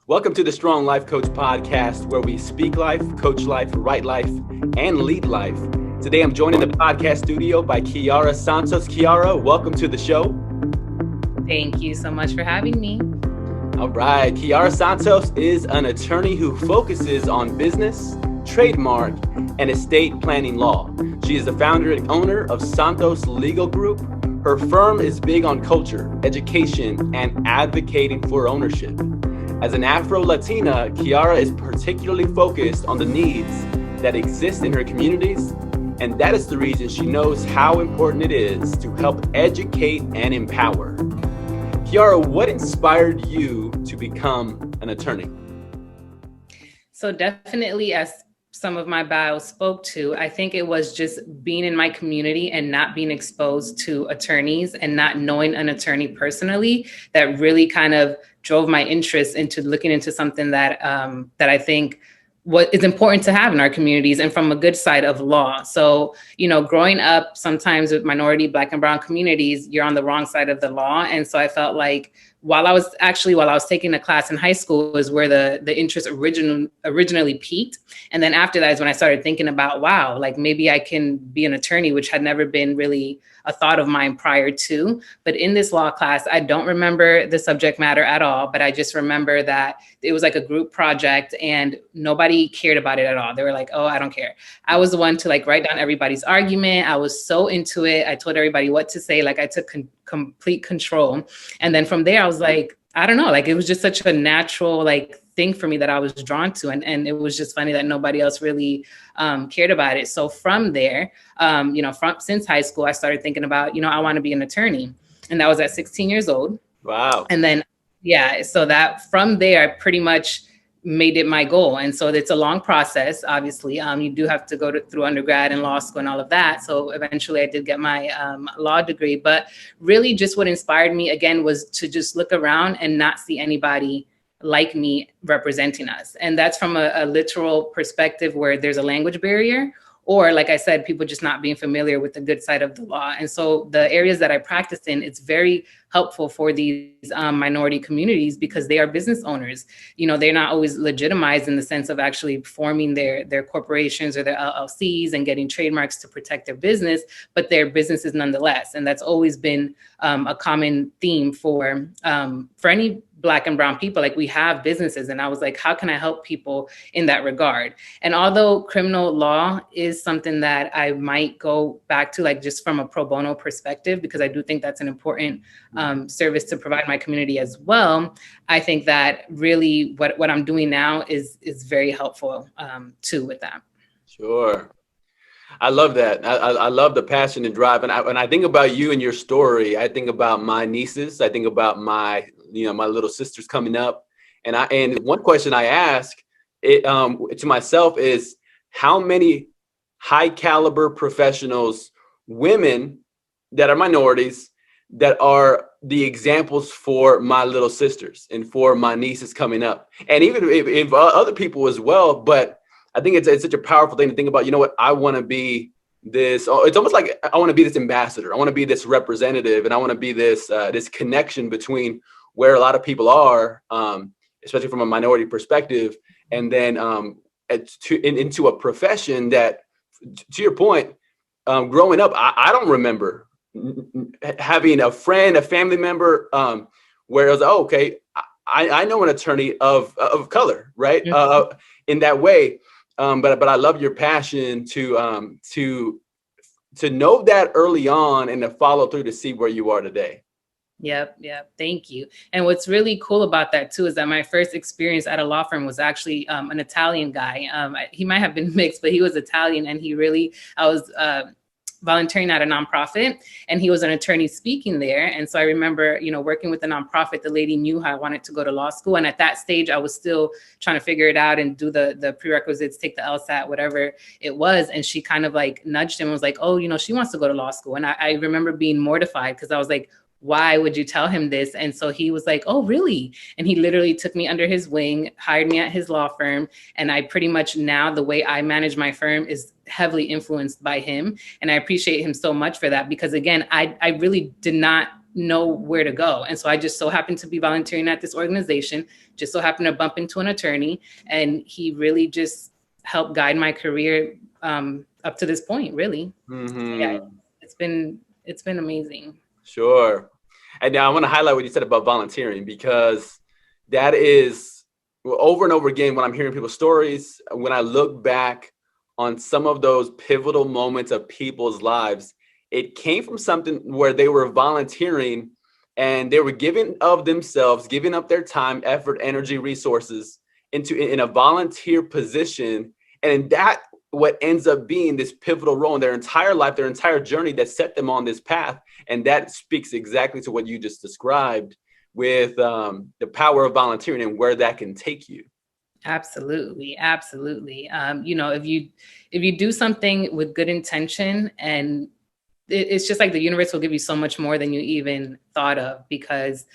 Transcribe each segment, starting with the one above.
Welcome to the Strong Life Coach podcast, where we speak life, coach life, write life, and lead life. Today, I'm joined in the podcast studio by Kiara Santos. Kiara, welcome to the show. Thank you so much for having me. All right. Kiara Santos is an attorney who focuses on business, trademark, and estate planning law. She is the founder and owner of Santos Legal Group. Her firm is big on culture, education, and advocating for ownership. As an Afro-Latina, Kiara is particularly focused on the needs that exist in her communities, and that is the reason she knows how important it is to help educate and empower. Kiara, what inspired you to become an attorney? So definitely, as some of my bio spoke to, I think it was just being in my community and not being exposed to attorneys and not knowing an attorney personally that really kind of drove my interest into looking into something that I think what is important to have in our communities and from a good side of law. So, growing up sometimes with minority, Black and brown communities, you're on the wrong side of the law. And so I felt like while I was taking a class in high school is where the interest originally peaked. And then after that is when I started thinking about, wow, like maybe I can be an attorney, which had never been really a thought of mine prior to. But in this law class, I don't remember the subject matter at all, but I just remember that it was like a group project and nobody cared about it at all. They were like, oh, I don't care. I was the one to write down everybody's argument. I was so into it. I told everybody what to say. I took complete control. And then from there, I was like, I don't know, it was just such a natural thing for me that I was drawn to. And it was just funny that nobody else really cared about it. So from there, since high school, I started thinking about, I want to be an attorney. And that was at 16 years old. Wow. And then, so that from there, I pretty much made it my goal. And so it's a long process, obviously. You do have to go through undergrad and law school and all of that. So eventually I did get my law degree. But really just what inspired me, again, was to just look around and not see anybody like me representing us. And that's from a literal perspective where there's a language barrier, or like I said, people just not being familiar with the good side of the law. And so the areas that I practice in, it's very helpful for these minority communities because they are business owners. They're not always legitimized in the sense of actually forming their corporations or their LLCs and getting trademarks to protect their business, but their businesses nonetheless. And that's always been a common theme for any Black and brown people. We have businesses. And I was like, how can I help people in that regard? And although criminal law is something that I might go back to, just from a pro bono perspective, because I do think that's an important service to provide my community as well. I think that really what I'm doing now is very helpful too with that. Sure. I love that. I love the passion and drive. And when I think about you and your story, I think about my nieces. I think about my little sisters coming up. And one question I ask to myself is, how many high caliber professionals, women that are minorities, that are the examples for my little sisters and for my nieces coming up, and even if other people as well. But I think it's such a powerful thing to think about. I want to be this. It's almost like I want to be this ambassador. I want to be this representative, and I want to be this this connection between where a lot of people are, especially from a minority perspective, and then into a profession that, to your point, growing up, I don't remember having a friend, a family member, where it was, oh, okay, I know an attorney of color, right? Mm-hmm. In that way. But I love your passion to know that early on and to follow through to see where you are today. Yep. Thank you. And what's really cool about that too is that my first experience at a law firm was actually an Italian guy. He might have been mixed, but he was Italian, and I was volunteering at a nonprofit, and he was an attorney speaking there. And so I remember, working with the nonprofit, the lady knew how I wanted to go to law school. And at that stage, I was still trying to figure it out and do the prerequisites, take the LSAT, whatever it was. And she kind of nudged him and was like, oh, she wants to go to law school. And I remember being mortified because I was like, why would you tell him this? And so he was like, oh, really? And he literally took me under his wing, hired me at his law firm. And I pretty much now, the way I manage my firm is heavily influenced by him. And I appreciate him so much for that, because again, I really did not know where to go. And so I just so happened to be volunteering at this organization, just so happened to bump into an attorney, and he really just helped guide my career up to this point, really. So yeah, it's been amazing. Sure. And now I want to highlight what you said about volunteering, because that is, well, over and over again, when I'm hearing people's stories, when I look back on some of those pivotal moments of people's lives, it came from something where they were volunteering and they were giving of themselves, giving up their time, effort, energy, resources in a volunteer position. And that what ends up being this pivotal role in their entire life, their entire journey that set them on this path. And that speaks exactly to what you just described with the power of volunteering and where that can take you. Absolutely, absolutely. If you do something with good intention, and it's just like the universe will give you so much more than you even thought of, because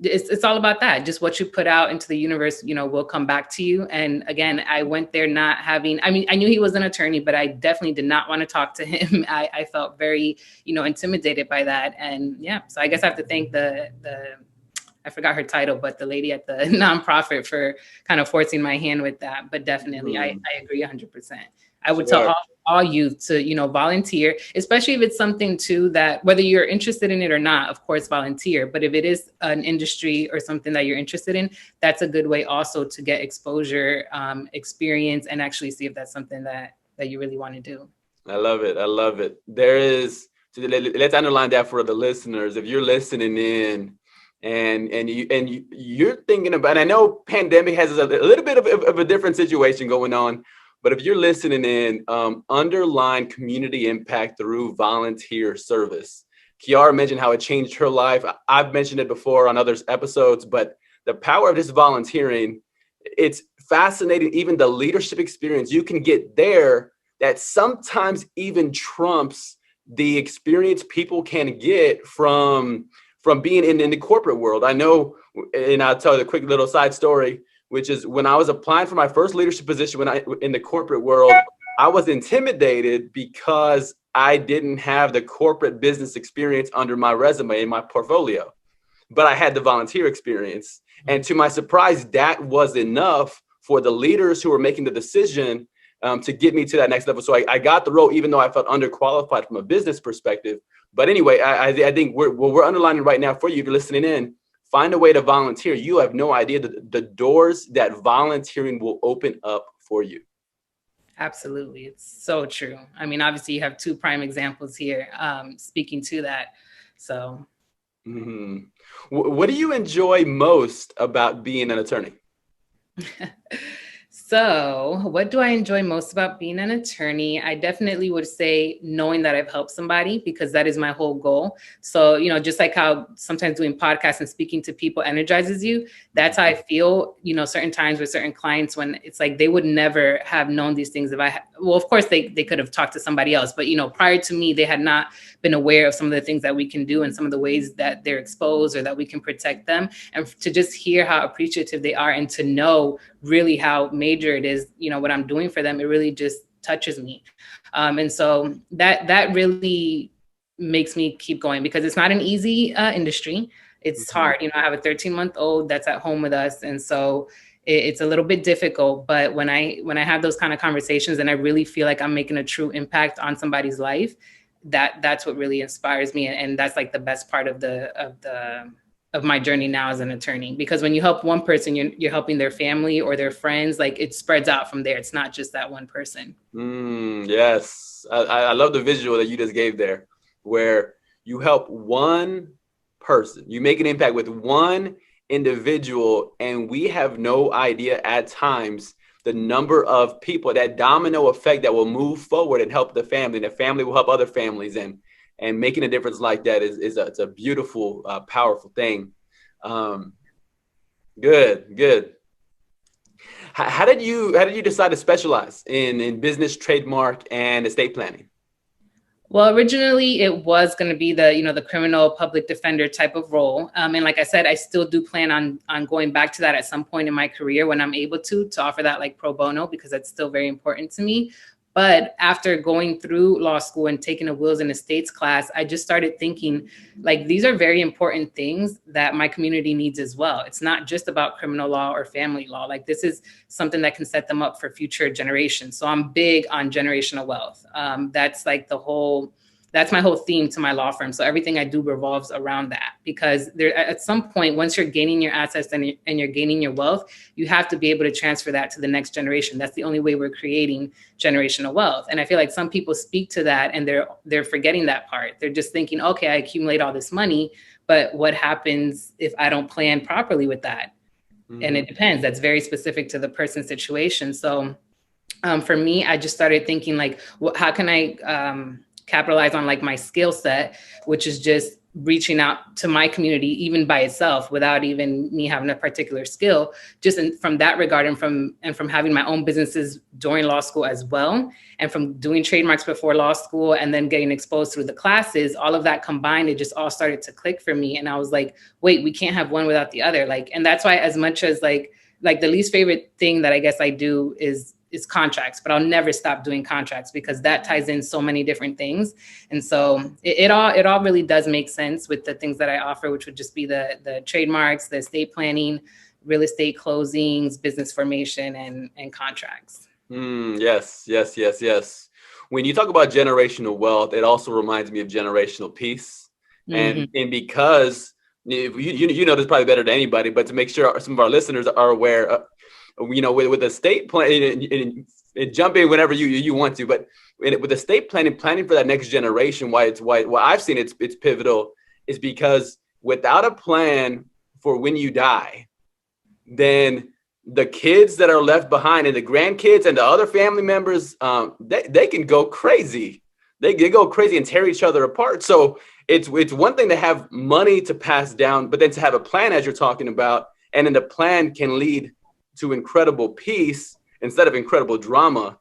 it's all about that. Just what you put out into the universe, will come back to you. And again, I went there not having, I mean, I knew he was an attorney, but I definitely did not want to talk to him. I felt very, intimidated by that. And yeah, so I guess I have to thank the I forgot her title, but the lady at the nonprofit for kind of forcing my hand with that. But definitely, I agree 100%. I would tell all youth to, volunteer, especially if it's something too that whether you're interested in it or not, of course, volunteer. But if it is an industry or something that you're interested in, that's a good way also to get exposure, experience, and actually see if that's something that you really want to do. I love it. I love it. Let's underline that for the listeners. If you're listening in, and you're thinking about, and I know pandemic has a little bit of a different situation going on, but if you're listening in, underline community impact through volunteer service. Kiara mentioned how it changed her life. I've mentioned it before on other episodes, but the power of this volunteering, it's fascinating. Even the leadership experience you can get there that sometimes even trumps the experience people can get from being in the corporate world. I know, and I'll tell you a quick little side story, which is when I was applying for my first leadership position in the corporate world, I was intimidated because I didn't have the corporate business experience under my resume in my portfolio, but I had the volunteer experience. And to my surprise, that was enough for the leaders who were making the decision to get me to that next level. So I got the role, even though I felt underqualified from a business perspective. But anyway, I think we're underlining right now for you, if you're listening in, find a way to volunteer. You have no idea the doors that volunteering will open up for you. Absolutely. It's so true. I mean, obviously you have two prime examples here speaking to that. So. What do you enjoy most about being an attorney? So what do I enjoy most about being an attorney? I definitely would say knowing that I've helped somebody, because that is my whole goal. So, just like how sometimes doing podcasts and speaking to people energizes you, that's how I feel, certain times with certain clients when it's like they would never have known these things if well, of course they could have talked to somebody else, but, prior to me, they had not been aware of some of the things that we can do and some of the ways that they're exposed or that we can protect them. And to just hear how appreciative they are and to know really how major it is, what I'm doing for them, it really just touches me. And so that really makes me keep going, because it's not an easy industry. It's hard. I have a 13-month-old that's at home with us. And so it's a little bit difficult. But when I have those kind of conversations and I really feel like I'm making a true impact on somebody's life, that's what really inspires me. And that's like the best part of my journey now as an attorney, because when you help one person, you're helping their family or their friends. Like it spreads out from there. It's not just that one person. Yes. I love the visual that you just gave there, where you help one person, you make an impact with one individual, and we have no idea at times the number of people, that domino effect that will move forward and help the family, and the family will help other families, and making a difference like that it's a beautiful, powerful thing. Good. How did you decide to specialize in business, trademark, and estate planning? Well, originally it was going to be the criminal public defender type of role. And like I said, I still do plan on going back to that at some point in my career when I'm able to offer that like pro bono, because that's still very important to me. But after going through law school and taking a wills and estates class, I just started thinking, like, these are very important things that my community needs as well. It's not just about criminal law or family law. Like, this is something that can set them up for future generations. So I'm big on generational wealth. That's like that's my whole theme to my law firm. So everything I do revolves around that, because there, at some point, once you're gaining your assets and you're gaining your wealth, you have to be able to transfer that to the next generation. That's the only way we're creating generational wealth. And I feel like some people speak to that and they're forgetting that part. They're just thinking, okay, I accumulate all this money, but what happens if I don't plan properly with that? And it depends. That's very specific to the person's situation. So for me, I just started thinking, like, how can I capitalize on like my skill set, which is just reaching out to my community, even by itself, without even me having a particular skill, just from that regard, and from having my own businesses during law school as well, and from doing trademarks before law school, and then getting exposed through the classes, all of that combined, it just all started to click for me. And I was like, wait, we can't have one without the other. Like, and that's why, as much as like the least favorite thing that I guess I do is contracts, but I'll never stop doing contracts, because that ties in so many different things. And so it all really does make sense with the things that I offer, which would just be the trademarks, the estate planning, real estate closings, business formation, and contracts. Yes, yes, yes, yes. When you talk about generational wealth, it also reminds me of generational peace. Mm-hmm. And because you know this probably better than anybody, but to make sure some of our listeners are aware, with estate planning, and jump in whenever you want to, but with estate planning for that next generation, why I've seen it's pivotal is because without a plan for when you die, then the kids that are left behind and the grandkids and the other family members, they can go crazy. They go crazy and tear each other apart. So it's one thing to have money to pass down, but then to have a plan, as you're talking about, and then the plan can lead to incredible peace instead of incredible drama.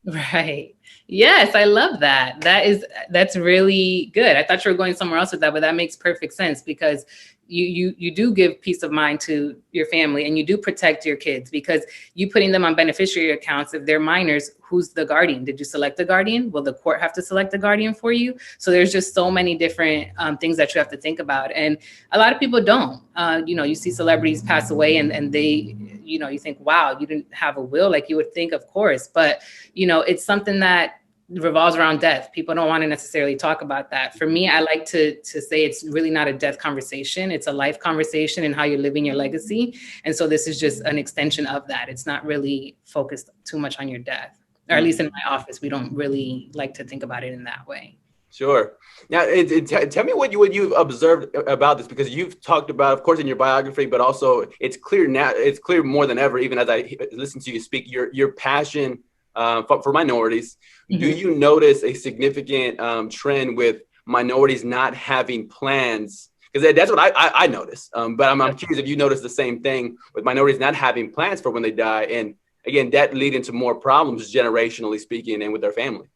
Right. Yes, I love that. That's really good. I thought you were going somewhere else with that, but that makes perfect sense, because you do give peace of mind to your family, and you do protect your kids, because you putting them on beneficiary accounts, if they're minors, who's the guardian? Did you select the guardian? Will the court have to select the guardian for you? So there's just so many different things that you have to think about. And a lot of people don't. You see celebrities pass away, and they, you think, wow, you didn't have a will. Like, you would think, of course, but it's something that revolves around death. People don't want to necessarily talk about that. For me, I like to say it's really not a death conversation. It's a life conversation and how you're living your legacy. And so this is just an extension of that. It's not really focused too much on your death, or at least in my office, we don't really like to think about it in that way. Sure. Now, tell me what you've observed about this, because you've talked about, of course, in your biography, but also it's clear now. It's clear more than ever, even as I listen to you speak, your passion for minorities. Mm-hmm. Do you notice a significant trend with minorities not having plans? Because that's what I notice. But I'm curious if you notice the same thing with minorities not having plans for when they die, and again, that leading to more problems, generationally speaking, and with their family.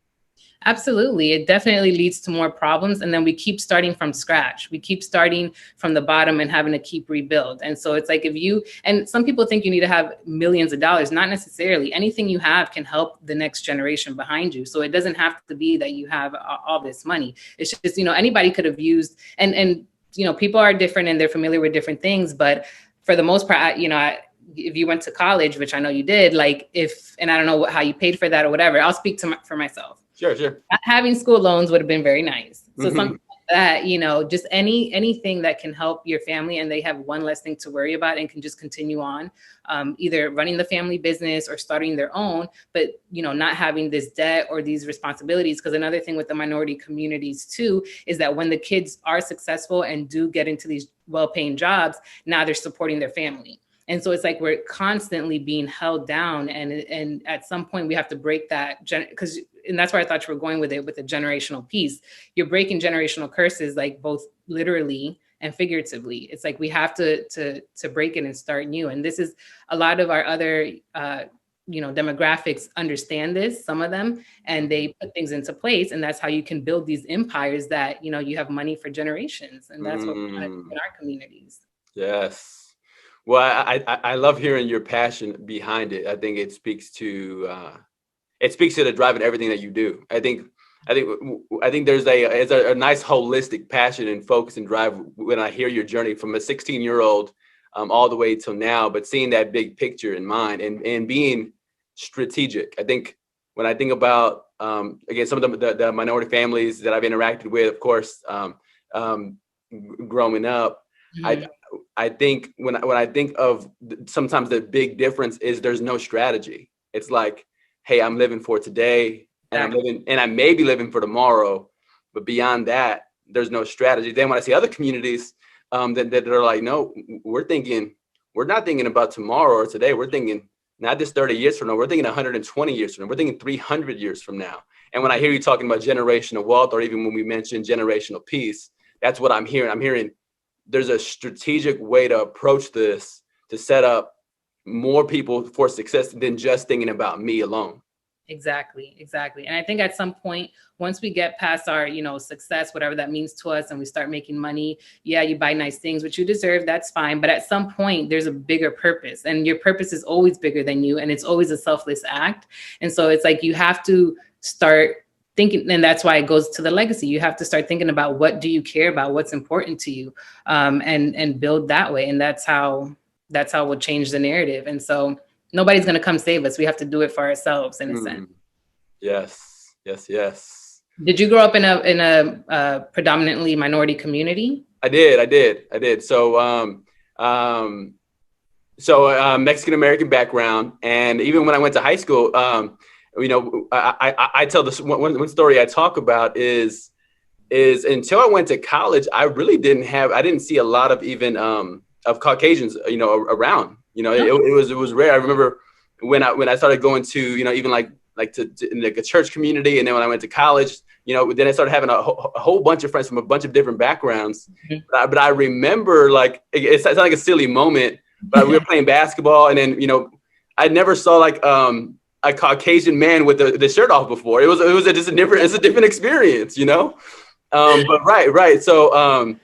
Absolutely. It definitely leads to more problems. And then we keep starting from scratch. We keep starting from the bottom and having to keep rebuild. And so it's like, and some people think you need to have millions of dollars, not necessarily. Anything you have can help the next generation behind you. So it doesn't have to be that you have all this money. It's just, anybody could have used, and people are different and they're familiar with different things. But for the most part, if you went to college, which I know you did, and I don't know how you paid for that or whatever, I'll speak for myself. Sure. Having school loans would have been very nice. So something like that, just anything that can help your family, and they have one less thing to worry about and can just continue on, either running the family business or starting their own, but, not having this debt or these responsibilities. Because another thing with the minority communities too, is that when the kids are successful and do get into these well-paying jobs, now they're supporting their family. And so it's like we're constantly being held down. And at some point we have to break that, and that's where I thought you were going with it, with the generational piece. You're breaking generational curses, like both literally and figuratively. It's like we have to break it and start new. And this is a lot of our other demographics understand this, some of them, and they put things into place. And that's how you can build these empires that, you have money for generations. And that's what we want in our communities. Yes. Well, I love hearing your passion behind it. I think it speaks to it speaks to the drive in everything that you do. I think there's a nice holistic passion and focus and drive when I hear your journey from a 16-year-old all the way till now, but seeing that big picture in mind and being strategic. I think when I think about again some of the minority families that I've interacted with, of course, growing up, Mhm. I think when I think of sometimes the big difference is there's no strategy. It's like, hey, I'm living for today, and Exactly. I may be living for tomorrow, but beyond that, there's no strategy. Then when I see other communities that are like, no, we're not thinking about tomorrow or today. We're thinking not just 30 years from now. We're thinking 120 years from now. We're thinking 300 years from now. And when I hear you talking about generational wealth, or even when we mention generational peace, that's what I'm hearing. I'm hearing there's a strategic way to approach this to set up more people for success than just thinking about me alone. Exactly, exactly. And I think at some point, once we get past our, success, whatever that means to us, and we start making money, yeah, you buy nice things, which you deserve, that's fine. But at some point, there's a bigger purpose, and your purpose is always bigger than you, and it's always a selfless act. And so it's like you have to start thinking, and that's why it goes to the legacy. You have to start thinking about what do you care about, what's important to you, and build that way. And that's how we'll change the narrative. And so nobody's going to come save us. We have to do it for ourselves in a sense. Mm, yes, yes, yes. Did you grow up in a predominantly minority community? I did. Um, Mexican American background, and even when I went to high school, I tell this one story I talk about is until I went to college, I didn't see a lot of even of Caucasians, around. It was rare. I remember when I started going to, even to in like a church community, and then when I went to college, then I started having a whole bunch of friends from a bunch of different backgrounds. Mhm. But I remember, like, it's like a silly moment, but we were playing basketball, and then I never saw like a Caucasian man with the shirt off before. It's a different experience, but right. So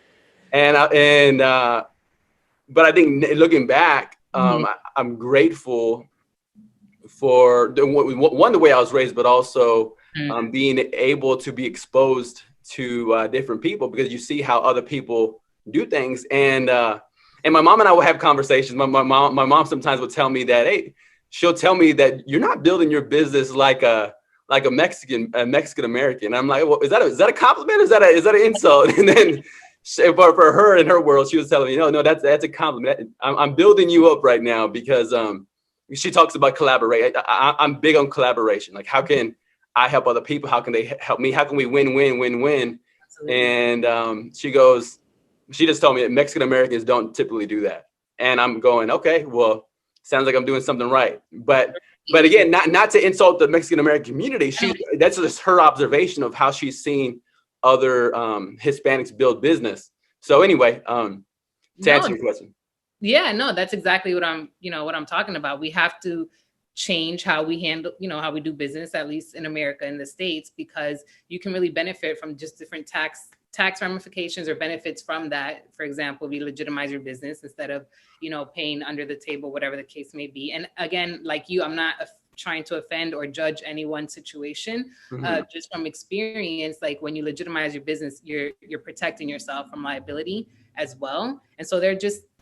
but I think looking back, Mhm. I'm grateful for the way I was raised, but also being able to be exposed to different people, because you see how other people do things. And my mom and I will have conversations. My mom sometimes will tell me that, hey, she'll tell me that you're not building your business like a Mexican American. I'm like, well, is that a compliment? Is that an insult? And then for her, in her world, she was telling me, no, that's a compliment. I'm building you up right now, because she talks about collaborate. I'm big on collaboration. Like, how can I help other people? How can they help me? How can we win? Absolutely. And she just told me that Mexican Americans don't typically do that. And I'm going, okay, well, sounds like I'm doing something right. But again, not to insult the Mexican American community. That's just her observation of how she's seen other Hispanics build business. So anyway, to No, answer your question. yeah, no, that's exactly what I'm talking about. We have to change how we handle, how we do business, at least in America, in the States, because you can really benefit from just different tax ramifications or benefits from that. For example, we legitimize your business instead of, paying under the table, whatever the case may be. And again, like you, I'm not trying to offend or judge any one situation. Mm-hmm. Just from experience, like when you legitimize your business, you're protecting yourself from liability as well. And so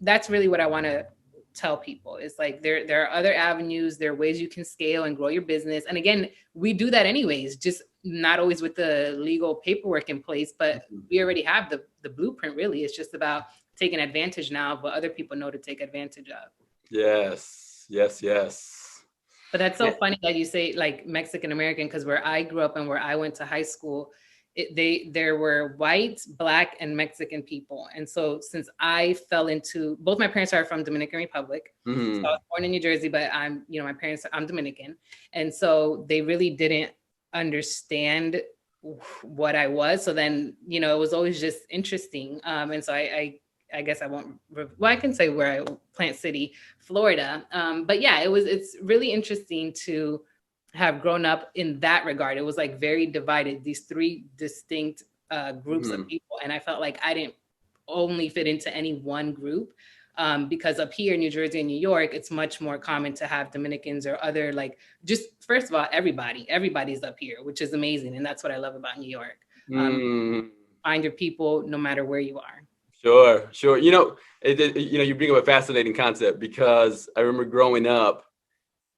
that's really what I want to tell people. It's like there are other avenues, there are ways you can scale and grow your business. And again, we do that anyways, just not always with the legal paperwork in place, but we already have the blueprint. Really, it's just about taking advantage now of what other people know to take advantage of. Yes, yes, yes. But that's so funny that you say like Mexican American, because where I grew up and where I went to high school, there were white, black, and Mexican people. And so since I fell into, both my parents are from Dominican Republic. So I Mm-hmm. was born in New Jersey, but I'm Dominican. And so they really didn't understand what I was. So then, it was always just interesting. And so I guess I won't, well, I can say where Plant City, Florida. But yeah, it's really interesting to have grown up in that regard. It was like very divided, these three distinct groups of Mm-hmm. people. And I felt like I didn't only fit into any one group. Because up here in New Jersey and New York, it's much more common to have Dominicans or other, like, just first of all, everybody's up here, which is amazing. And that's what I love about New York. Find your people no matter where you are. Sure. You bring up a fascinating concept, because I remember growing up,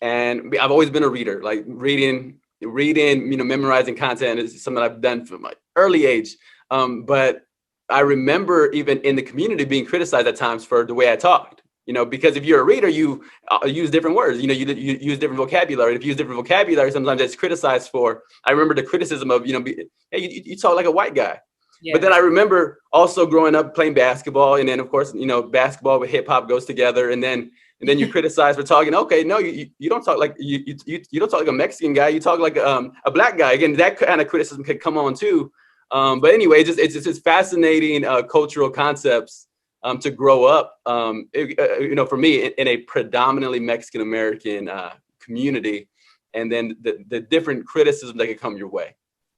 and I've always been a reader, like reading, memorizing content is something I've done from my early age. But I remember even in the community being criticized at times for the way I talked, because if you're a reader, you use different words, you use different vocabulary. If you use different vocabulary, sometimes it's criticized for. I remember the criticism of, hey, you talk like a white guy. Yeah. But then I remember also growing up playing basketball, and then of course, basketball with hip hop goes together, and then you're criticized for talking. Okay, no, you don't talk like you don't talk like a Mexican guy. You talk like a black guy. Again, that kind of criticism could come on too. But anyway, it's just fascinating cultural concepts to grow up. For me, in a predominantly Mexican American community, and then the different criticism that could come your way.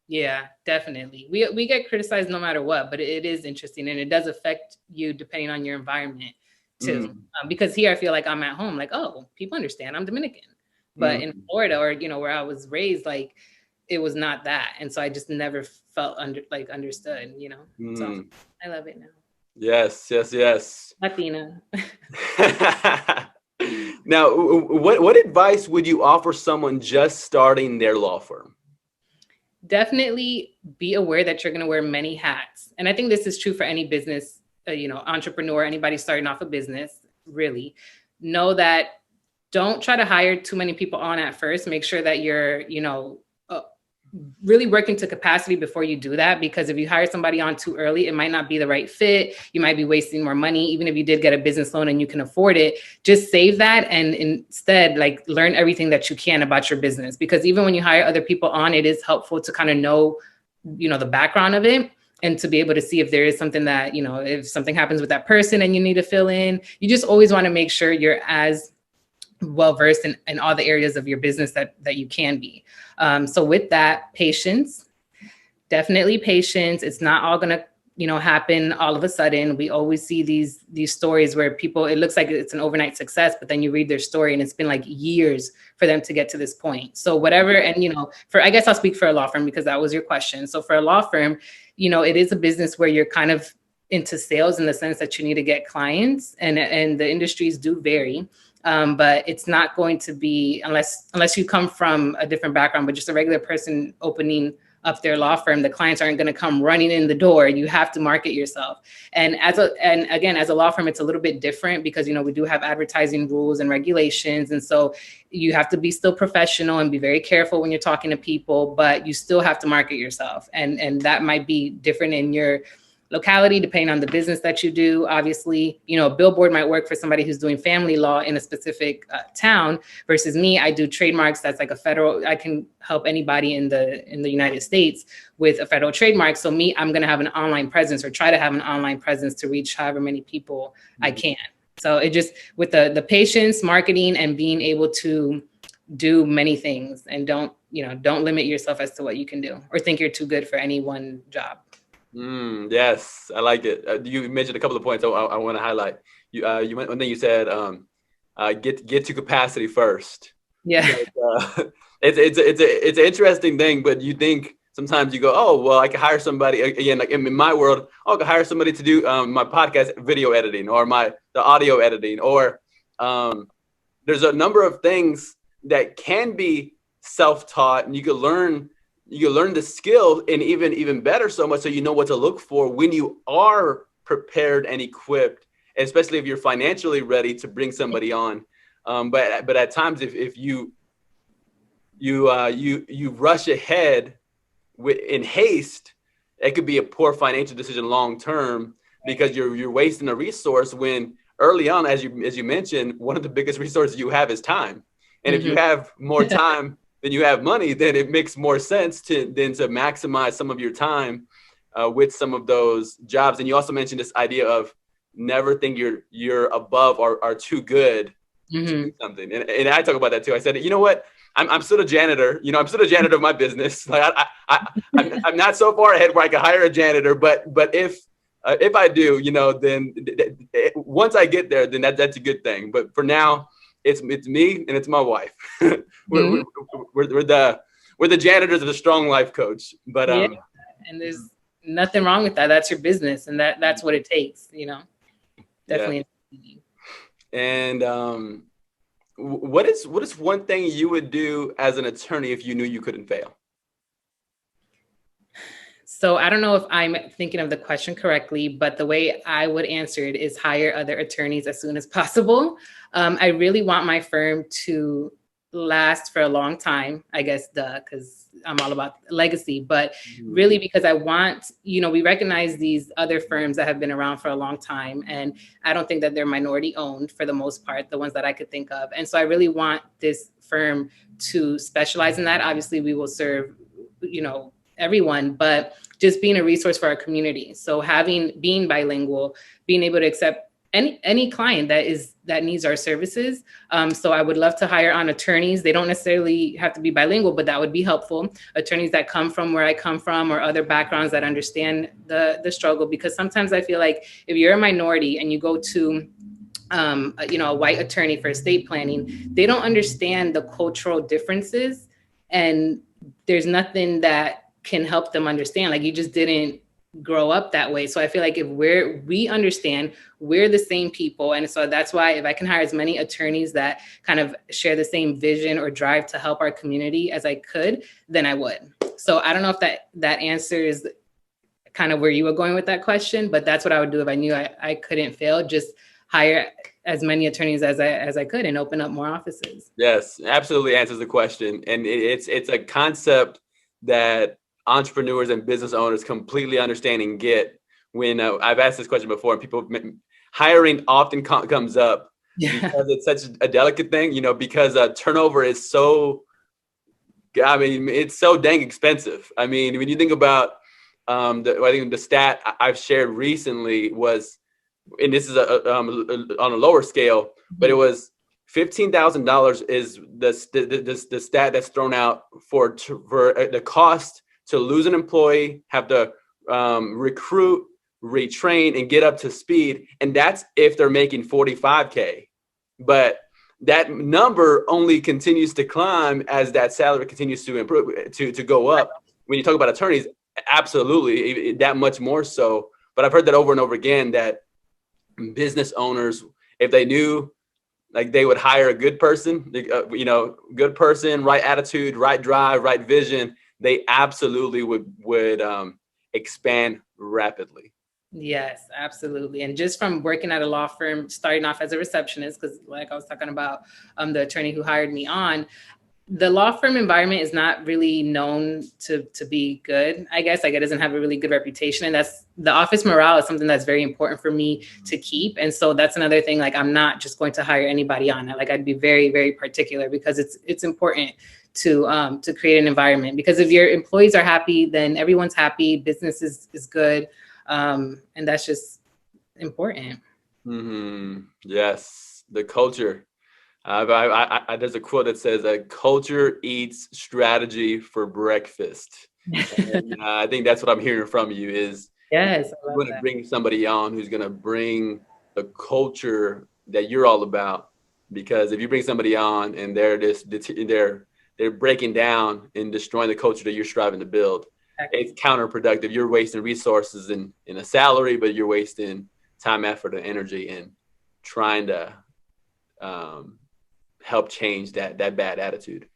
Yeah, definitely. We get criticized no matter what, but it is interesting, and it does affect you depending on your environment too. Because here I feel like I'm at home, like, oh, people understand I'm Dominican. But in Florida, or where I was raised, like, it was not that, and so I just never felt understood. So I love it now. Yes. Latina. Now, what advice would you offer someone just starting their law firm? Definitely be aware that you're going to wear many hats. And I think this is true for any business, entrepreneur, anybody starting off a business, really. Know that don't try to hire too many people on at first. Make sure that you're, really working to capacity before you do that, because if you hire somebody on too early, it might not be the right fit. You might be wasting more money. Even if you did get a business loan and you can afford it, just save that and instead learn everything that you can about your business. Because even when you hire other people on, it is helpful to kind of know, the background of it, and to be able to see if there is something that, if something happens with that person and you need to fill in. You just always want to make sure you're as well-versed in all the areas of your business that you can be. So with that, patience, definitely patience. It's not all going to, happen all of a sudden. We always see these stories where people, it looks like it's an overnight success, but then you read their story and it's been like years for them to get to this point. So whatever, and, I guess I'll speak for a law firm because that was your question. So for a law firm, it is a business where you're kind of into sales in the sense that you need to get clients, and the industries do vary. But it's not going to be, unless you come from a different background, but just a regular person opening up their law firm, the clients aren't going to come running in the door. You have to market yourself. And again, as a law firm, it's a little bit different because, we do have advertising rules and regulations. And so you have to be still professional and be very careful when you're talking to people, but you still have to market yourself. And that might be different in your locality, depending on the business that you do. Obviously, a billboard might work for somebody who's doing family law in a specific town versus me. I do trademarks. That's like a federal, I can help anybody in the United States with a federal trademark. So I'm going to have an online presence, or try to have an online presence to reach however many people I can. So it just, with the patience, marketing, and being able to do many things, and don't limit yourself as to what you can do or think you're too good for any one job. Yes, I like it. You mentioned a couple of points I want to highlight. One thing you said, get to capacity first. Yeah, it's an interesting thing, but you think sometimes you go, oh well, I can hire somebody again. Like in my world, I can hire somebody to do my podcast video editing or the audio editing, or there's a number of things that can be self-taught, and you can learn the skill, and even better, so much so you know what to look for when you are prepared and equipped, especially if you're financially ready to bring somebody on. But at times, if you rush ahead in haste, it could be a poor financial decision long term, because you're wasting a resource when early on, as you mentioned, one of the biggest resources you have is time. And if you have more time than you have money, then it makes more sense to maximize some of your time with some of those jobs. And you also mentioned this idea of never think you're above or are too good to do something. And I talk about that too. I said, you know what? I'm still a janitor. I'm still a janitor of my business. Like I'm not so far ahead where I can hire a janitor. But if If I do, then once I get there, then that's a good thing. But for now, it's me and it's my wife. we're, we're the janitors of the Strong Life Coach. But yeah, and there's nothing wrong with that. That's your business, and that's what it takes. Definitely. Yeah. And what is one thing you would do as an attorney if you knew you couldn't fail? So I don't know if I'm thinking of the question correctly, but the way I would answer it is hire other attorneys as soon as possible. I really want my firm to last for a long time, I guess, because I'm all about legacy, but really because I want, we recognize these other firms that have been around for a long time. And I don't think that they're minority owned for the most part, the ones that I could think of. And so I really want this firm to specialize in that. Obviously, we will serve, everyone, but just being a resource for our community. So being bilingual, being able to accept any client that needs our services. So I would love to hire on attorneys. They don't necessarily have to be bilingual, but that would be helpful. Attorneys that come from where I come from or other backgrounds that understand the struggle. Because sometimes I feel like if you're a minority and you go to a white attorney for estate planning, they don't understand the cultural differences, and there's nothing that can help them understand. Like, you just didn't grow up that way. So I feel like if we understand we're the same people. And so that's why if I can hire as many attorneys that kind of share the same vision or drive to help our community as I could, then I would. So I don't know if that answers kind of where you were going with that question, but that's what I would do if I knew I couldn't fail. Just hire as many attorneys as I could and open up more offices. Yes, absolutely answers the question. And it's a concept that entrepreneurs and business owners completely understand and get. When I've asked this question before, and people, hiring often comes up because it's such a delicate thing, because turnover is so, it's so dang expensive. I mean, when you think about I think the stat I've shared recently was, and this is on a lower scale, but it was $15,000 is the stat that's thrown out for the cost to lose an employee, have to recruit, retrain, and get up to speed. And that's if they're making $45K. But that number only continues to climb as that salary continues to improve, to go up. When you talk about attorneys, absolutely, that much more so. But I've heard that over and over again, that business owners, if they knew, like, they would hire a good person, good person, right attitude, right drive, right vision, they absolutely would expand rapidly. Yes, absolutely. And just from working at a law firm, starting off as a receptionist, because like I was talking about, the attorney who hired me on, the law firm environment is not really known to be good, I guess. Like, it doesn't have a really good reputation. And that's, the office morale is something that's very important for me to keep. And so that's another thing. Like, I'm not just going to hire anybody on that. Like, I'd be very, very particular, because it's important to create an environment, because if your employees are happy, then everyone's happy, business is good. And that's just important. Yes, the culture. There's a quote that says, culture eats strategy for breakfast. And, I think that's what I'm hearing from you is, yes, you're going to bring somebody on who's going to bring the culture that you're all about. Because if you bring somebody on and they're breaking down and destroying the culture that you're striving to build, it's counterproductive. You're wasting resources in a salary, but you're wasting time, effort, and energy in trying to help change that bad attitude.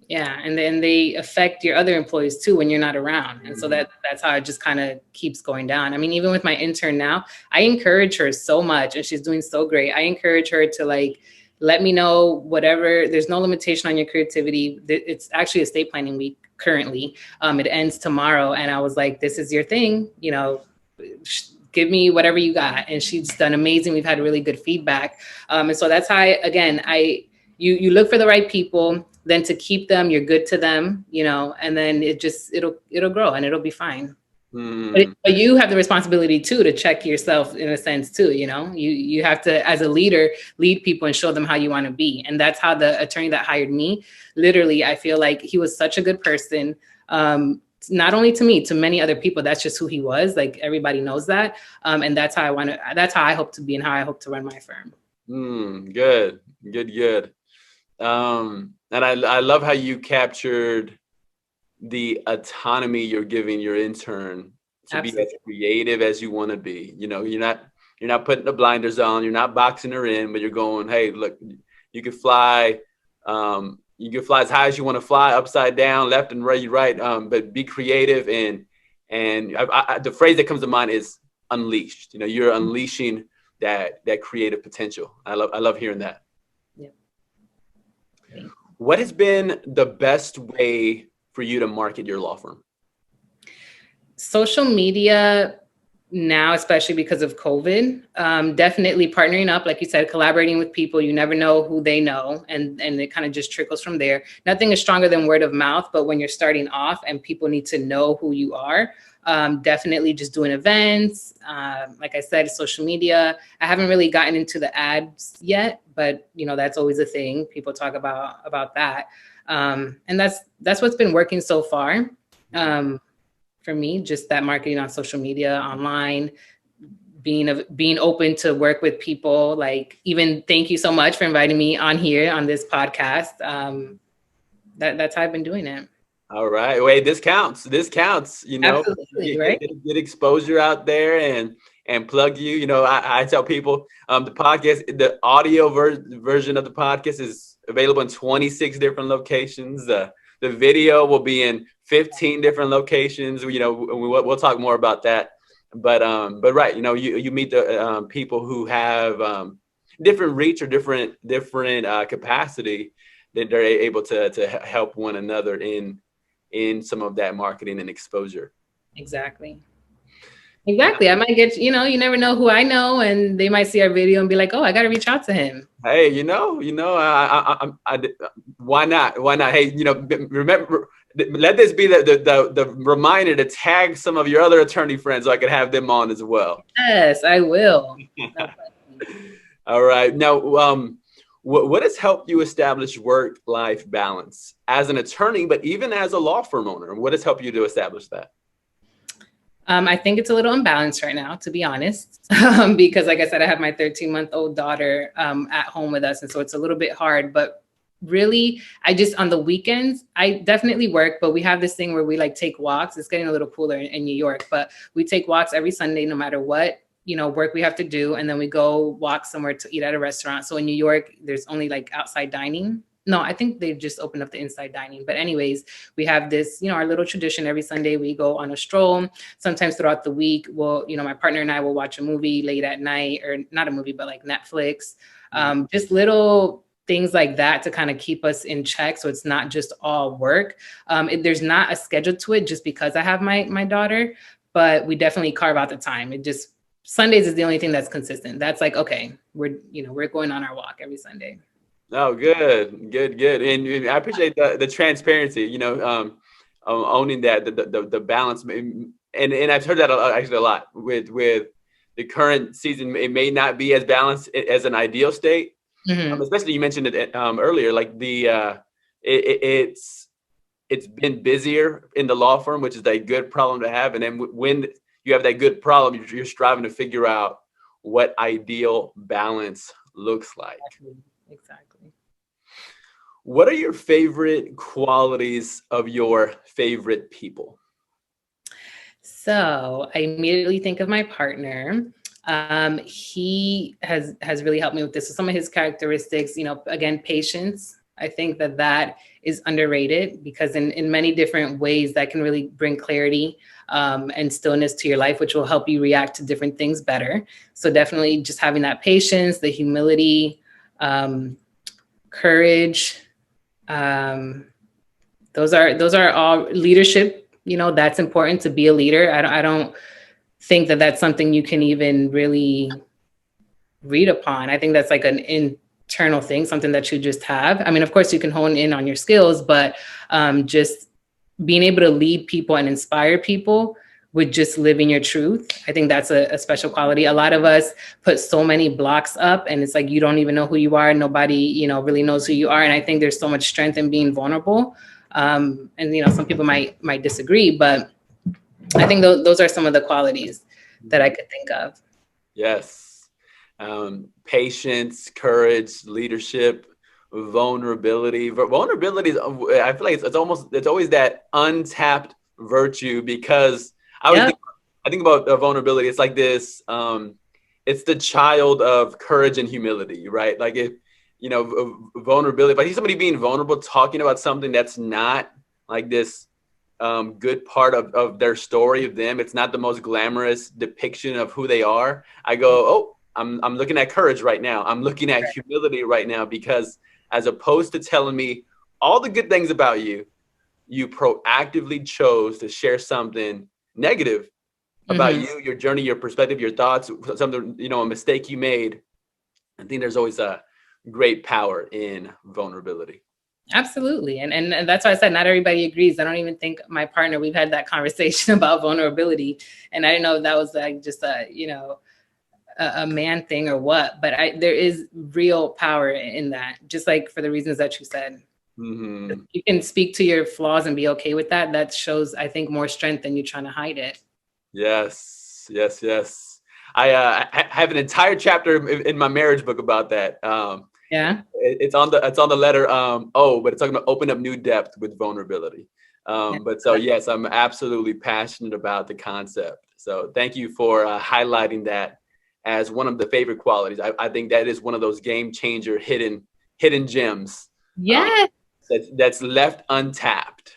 Yeah, and then they affect your other employees too when you're not around. And so that's how it just kind of keeps going down. I mean, even with my intern now, I encourage her so much, and she's doing so great. I encourage her to, like, let me know whatever. There's no limitation on your creativity. It's actually estate planning week currently. It ends tomorrow. And I was like, this is your thing, give me whatever you got. And she's done amazing. We've had really good feedback. And so that's how, you look for the right people, then to keep them, you're good to them, and then it'll grow and it'll be fine. But you have the responsibility too to check yourself in a sense too. You have to, as a leader, lead people and show them how you want to be. And that's how the attorney that hired me, literally, I feel like he was such a good person not only to me, to many other people, that's just who he was. Like everybody knows that. And that's how I hope to be and how I hope to run my firm. Good. And I love how you captured the autonomy you're giving your intern to be as creative as you want to be. You know, you're not putting the blinders on, you're not boxing her in, but you're going, hey, look, you can fly as high as you want to fly, upside down, left and right, but be creative. And the phrase that comes to mind is unleashed. You know, you're unleashing that creative potential. I love hearing that. Yeah. What has been the best way for you to market your law firm? Social media now, especially because of COVID, definitely partnering up, like you said, collaborating with people. You never know who they know, and it kind of just trickles from there. Nothing is stronger than word of mouth, but when you're starting off and people need to know who you are, definitely just doing events. Like I said, social media. I haven't really gotten into the ads yet, but you know, that's always a thing. People talk about that. And that's what's been working so far. For me, just that marketing on social media, online, being open to work with people. Like, even thank you so much for inviting me on here on this podcast. That's how I've been doing it. All right. Wait, this counts. You know, absolutely, right? Get exposure out there and plug you. You know, I tell people the podcast, the audio version of the podcast is available in 26 different locations. The video will be in 15 different locations. You know, we'll talk more about that. But right, you know, you meet the people who have different reach or different capacity that they're able to help one another in some of that marketing and exposure. Exactly. I might get, you know, you never know who I know, and they might see our video and be like, oh, I got to reach out to him. Hey, why not? Hey, you know, remember, let this be the reminder to tag some of your other attorney friends so I can have them on as well. Yes, I will. All right. Now, what has helped you establish work-life balance as an attorney, but even as a law firm owner? What has helped you to establish that? I think it's a little unbalanced right now, to be honest, because like I said, I have my 13-month-old daughter at home with us. And so it's a little bit hard, but really, on the weekends, I definitely work, but we have this thing where we like take walks. It's getting a little cooler in New York, but we take walks every Sunday, no matter what, you know, work we have to do. And then we go walk somewhere to eat at a restaurant. So in New York, there's only like outside dining. No, I think they've just opened up the inside dining. But anyways, we have this, you know, our little tradition every Sunday. We go on a stroll. Sometimes throughout the week, my partner and I will watch a movie late at night, or not a movie, but like Netflix. Just little things like that to kind of keep us in check. So it's not just all work. There's not a schedule to it just because I have my daughter, but we definitely carve out the time. Sundays is the only thing that's consistent. That's like, okay, we're going on our walk every Sunday. Oh, good. And I appreciate the transparency, you know, owning that, the balance. And I've heard that actually a lot with the current season. It may not be as balanced as an ideal state. Mm-hmm. Especially you mentioned it earlier, like it's been busier in the law firm, which is a good problem to have. And then when you have that good problem, you're striving to figure out what ideal balance looks like. Exactly. What are your favorite qualities of your favorite people? So I immediately think of my partner. He has really helped me with this. So some of his characteristics, you know, again, patience. I think that is underrated, because in many different ways that can really bring clarity and stillness to your life, which will help you react to different things better. So definitely just having that patience, the humility, courage. Those are all leadership. You know, that's important to be a leader. I don't think that that's something you can even really read upon. I think that's like an internal thing, something that you just have. I mean, of course you can hone in on your skills, but just being able to lead people and inspire people with just living your truth. I think that's a special quality. A lot of us put so many blocks up, and it's like, you don't even know who you are. Nobody, you know, really knows who you are. And I think there's so much strength in being vulnerable. And, some people might disagree, but I think those are some of the qualities that I could think of. Yes. Patience, courage, leadership, vulnerability. Vulnerability is, I feel like it's always that untapped virtue, because I think about vulnerability. It's like this, it's the child of courage and humility, right? Like if, vulnerability, if I see somebody being vulnerable, talking about something that's not like this good part of their story of them, it's not the most glamorous depiction of who they are, I go, oh, I'm looking at courage right now. I'm looking at humility right now, because as opposed to telling me all the good things about you, you proactively chose to share something negative about you, your journey, your perspective, your thoughts, something, a mistake you made. I think there's always a great power in vulnerability. Absolutely. And that's why I said not everybody agrees. I don't even think my partner, we've had that conversation about vulnerability. And I didn't know if that was like just a man thing or what, but there is real power in that, just like for the reasons that you said. Mm-hmm. You can speak to your flaws and be okay with that. That shows, I think, more strength than you trying to hide it. Yes. I have an entire chapter in my marriage book about that. It's on the letter O, but it's talking about open up new depth with vulnerability. But so yes, I'm absolutely passionate about the concept. So thank you for highlighting that as one of the favorite qualities. I think that is one of those game changer hidden gems. Yeah. That's left untapped.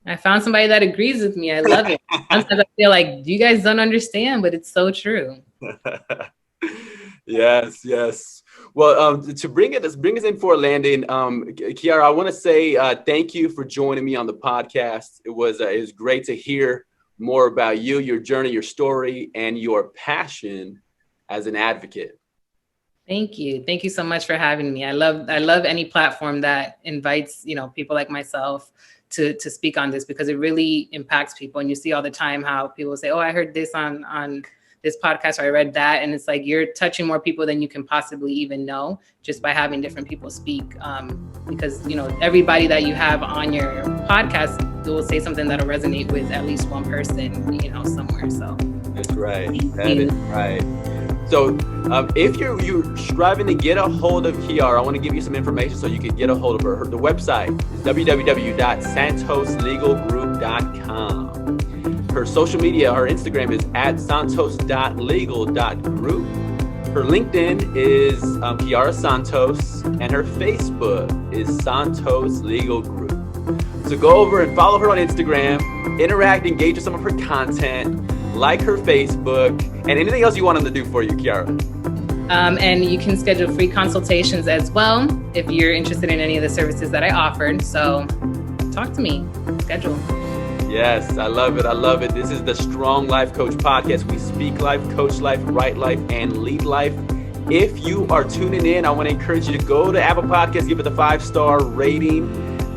I found somebody that agrees with me. I love it. Sometimes I feel like you guys don't understand, but it's so true. Yes. Well, to bring us in for a landing, Kiara, I want to say thank you for joining me on the podcast. It was great to hear more about you, your journey, your story, and your passion as an advocate. Thank you. Thank you so much for having me. I love any platform that invites, people like myself to speak on this, because it really impacts people. And you see all the time how people say, oh, I heard this on this podcast, or I read that. And it's like, you're touching more people than you can possibly even know just by having different people speak. Because, everybody that you have on your podcast will say something that'll resonate with at least one person, somewhere. So that's right. That is right. So if you're striving to get a hold of Kiara, I want to give you some information so you can get a hold of her. The website is www.santoslegalgroup.com. Her social media, her Instagram is @santos.legal.group. Her LinkedIn is Kiara Santos, and her Facebook is Santos Legal Group. So go over and follow her on Instagram, interact, engage with some of her content, like her Facebook, and anything else you want them to do for you, Kiara. And you can schedule free consultations as well if you're interested in any of the services that I offered. So talk to me, schedule. Yes, I love it. This is the Strong Life Coach podcast. We speak life, coach life, write life, and lead life. If you are tuning in, I want to encourage you to go to Apple Podcasts, give it a 5-star rating,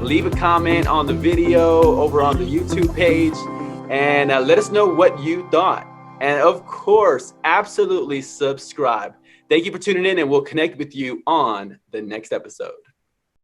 leave a comment on the video over on the YouTube page, and let us know what you thought. And of course, absolutely subscribe. Thank you for tuning in, and we'll connect with you on the next episode.